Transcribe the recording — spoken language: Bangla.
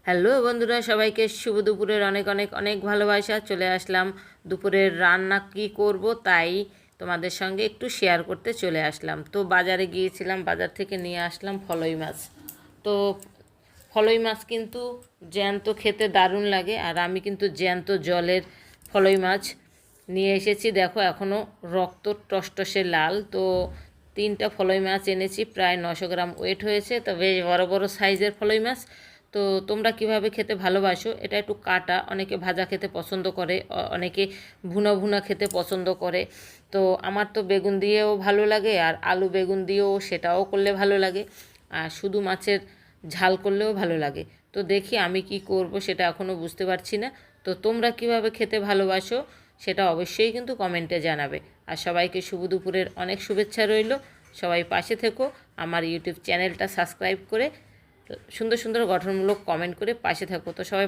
হ্যালো বন্ধুরা, সবাইকে শুভ দুপুরের অনেক অনেক অনেক ভালোবাসা। চলে আসলাম দুপুরের রান্না কি করব তাই তোমাদের সঙ্গে একটু শেয়ার করতে চলে আসলাম। তো বাজারে গিয়েছিলাম, বাজার থেকে নিয়ে আসলাম ফলই মাছ। তো ফলই মাছ কিন্তু জ্যান্ত খেতে দারুণ লাগে, আর আমি কিন্তু জ্যান্ত জলের ফলই মাছ নিয়ে এসেছি। দেখো এখনও রক্ত টসটসে লাল। তো 3টা ফলই মাছ এনেছি, প্রায় 900 গ্রাম ওয়েট হয়েছে। তো বেশ বড় বড় সাইজের ফলই মাছ। তো তোমরা কিভাবে খেতে ভালোবাসো? এটা একটু কাটা, অনেকে ভাজা খেতে পছন্দ করে, অনেকে ভুনা ভুনা খেতে পছন্দ করে। তো আমার তো বেগুন দিয়েও ভালো লাগে, আর আলু বেগুন দিয়েও সেটাও করলে ভালো লাগে, আর শুধু মাছের ঝাল করলেও ভালো লাগে। তো দেখি আমি কি করব সেটা এখনও বুঝতে পারছি না। তো তোমরা কিভাবে খেতে ভালোবাসো সেটা অবশ্যই কিন্তু কমেন্টে জানাবে। আর সবাইকে শুভ দুপুরের অনেক শুভেচ্ছা রইল। সবাই পাশে থেকো, আমার ইউটিউব চ্যানেলটা সাবস্ক্রাইব করে সুন্দর সুন্দর গঠনমূলক কমেন্ট করে পাশে থাকো। তো সবাই